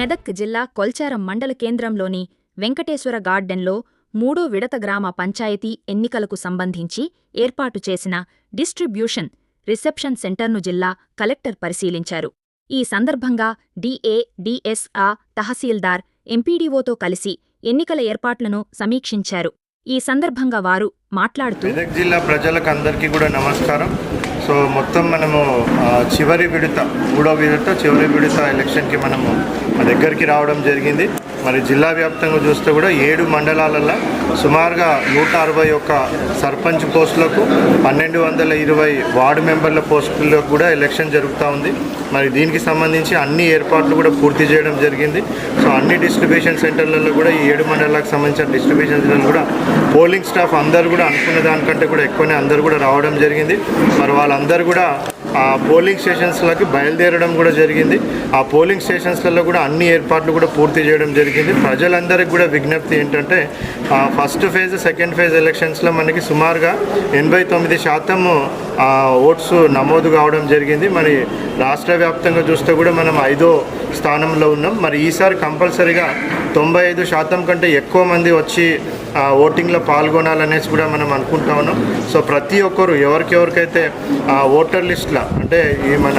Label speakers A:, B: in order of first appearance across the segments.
A: మెదక్ జిల్లా కొల్చారం మండల కేంద్రంలోని వెంకటేశ్వర గార్డెన్లో 3వ విడత గ్రామ పంచాయతీ ఎన్నికలకు సంబంధించి ఏర్పాటు చేసిన డిస్ట్రిబ్యూషన్ రిసెప్షన్ సెంటర్ను జిల్లా కలెక్టర్ పరిశీలించారు. ఈ సందర్భంగా డిఏ, డిఎస్ఆ, తహసీల్దార్, ఎంపీడీఓతో కలిసి ఎన్నికల ఏర్పాట్లను సమీక్షించారు. ఈ సందర్భంగా వారు మాట్లాడుతూ,
B: మెదక్ జిల్లా ప్రజలకందరికీ కూడా నమస్కారం. సో మొత్తం మనము చివరి విడత 3వ విడత చివరి విడత ఎలక్షన్కి మనము దగ్గరికి రావడం జరిగింది. మరి జిల్లా వ్యాప్తంగా చూస్తే కూడా 7 మండలాలలో సుమారుగా 161 సర్పంచ్ పోస్టులకు 1220 వార్డు మెంబర్ల పోస్టులకు కూడా ఎలక్షన్ జరుగుతూ ఉంది. మరి దీనికి సంబంధించి అన్ని ఏర్పాట్లు కూడా పూర్తి చేయడం జరిగింది. సో అన్ని డిస్ట్రిబ్యూషన్ సెంటర్లలో కూడా ఈ 7 మండలాలకు సంబంధించిన డిస్ట్రిబ్యూషన్ సెంటర్లు కూడా పోలింగ్ స్టాఫ్ అందరూ కూడా అనుకున్న దానికంటే కూడా ఎక్కువనే అందరూ కూడా రావడం జరిగింది. మరి వాళ్ళందరూ కూడా ఆ పోలింగ్ స్టేషన్స్లోకి బయలుదేరడం కూడా జరిగింది. ఆ పోలింగ్ స్టేషన్స్లలో కూడా అన్ని ఏర్పాట్లు కూడా పూర్తి చేయడం జరిగింది. ప్రజలందరికీ కూడా విజ్ఞప్తి ఏంటంటే ఫస్ట్ ఫేజ్, సెకండ్ ఫేజ్ ఎలక్షన్స్లో మనకి సుమారుగా 89% ఓట్స్ నమోదు కావడం జరిగింది. మరి రాష్ట్ర వ్యాప్తంగా చూస్తే కూడా మనం 5వ స్థానంలో ఉన్నాం. మరి ఈసారి కంపల్సరీగా 95% కంటే ఎక్కువ మంది వచ్చి ఓటింగ్లో పాల్గొనాలనేసి కూడా మనం అనుకుంటా ఉన్నాం. సో ప్రతి ఒక్కరు ఎవరికైతే ఓటర్ లిస్టులో అంటే ఈ మన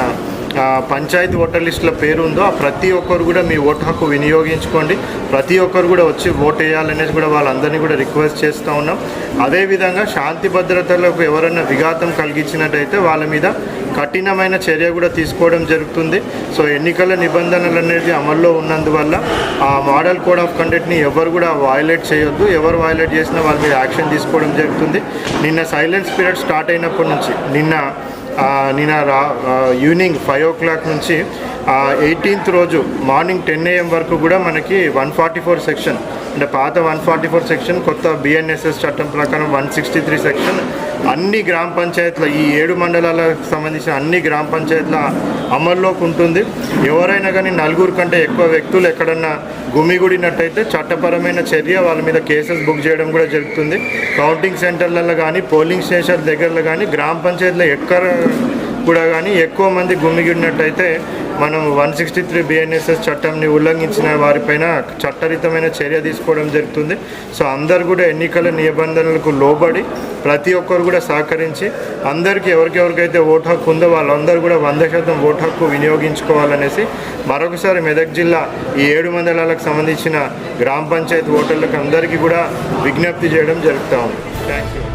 B: పంచాయతీ ఓటర్ లిస్టుల పేరు ఉందో ఆ ప్రతి ఒక్కరు కూడా మీ ఓటు హక్కు వినియోగించుకోండి. ప్రతి ఒక్కరు కూడా వచ్చి ఓటు వేయాలనేసి కూడా వాళ్ళందరినీ కూడా రిక్వెస్ట్ చేస్తూ ఉన్నాం. అదేవిధంగా శాంతి భద్రతలకు ఎవరైనా విఘాతం కలిగించినట్టయితే వాళ్ళ మీద కఠినమైన చర్య కూడా తీసుకోవడం జరుగుతుంది. సో ఎన్నికల నిబంధనలు అనేది అమల్లో ఉన్నందువల్ల ఆ మోడల్ కోడ్ ఆఫ్ కండక్ట్ని ఎవరు కూడా వయలేట్ చేయొద్దు. ఎవరు వయలేట్ చేసినా వాళ్ళ మీద యాక్షన్ తీసుకోవడం జరుగుతుంది. నిన్న సైలెన్స్ పీరియడ్ స్టార్ట్ అయినప్పటి నుంచి నిన్న ఈవినింగ్ 5 o'clock నుంచి 18th రోజు మార్నింగ్ 10 AM వరకు కూడా మనకి 144 సెక్షన్ అంటే పాత 144 సెక్షన్, కొత్త BNSS చట్టం ప్రకారం 163 సెక్షన్ అన్ని గ్రామ పంచాయతీల ఈ 7 మండలాలకు సంబంధించిన అన్ని గ్రామ పంచాయతీల అమల్లోకి ఉంటుంది. ఎవరైనా కానీ 4 కంటే ఎక్కువ వ్యక్తులు ఎక్కడన్నా గుమిగూడినట్టయితే చట్టపరమైన చర్య వాళ్ళ మీద కేసెస్ బుక్ చేయడం కూడా జరుగుతుంది. కౌంటింగ్ సెంటర్లలో కానీ, పోలింగ్ స్టేషన్ దగ్గరలో కానీ, గ్రామ పంచాయతీలో ఎక్కడ కూడా కానీ ఎక్కువ మంది గుమిగూడినట్టయితే మనం 163 BNSS చట్టంని ఉల్లంఘించిన వారిపైన చట్టరీతమైన చర్య తీసుకోవడం జరుగుతుంది. సో అందరు కూడా ఎన్నికల నిబంధనలకు లోబడి ప్రతి ఒక్కరు కూడా సహకరించి అందరికీ ఎవరికైతే ఓటు హక్కు ఉందో వాళ్ళందరూ కూడా 100% ఓటు హక్కు వినియోగించుకోవాలనేసి మరొకసారి మెదక్ జిల్లా ఈ 7 మండలాలకు సంబంధించిన గ్రామ పంచాయతీ ఓటర్లకు అందరికీ కూడా విజ్ఞప్తి చేయడం జరుగుతూ ఉంది. Thank you.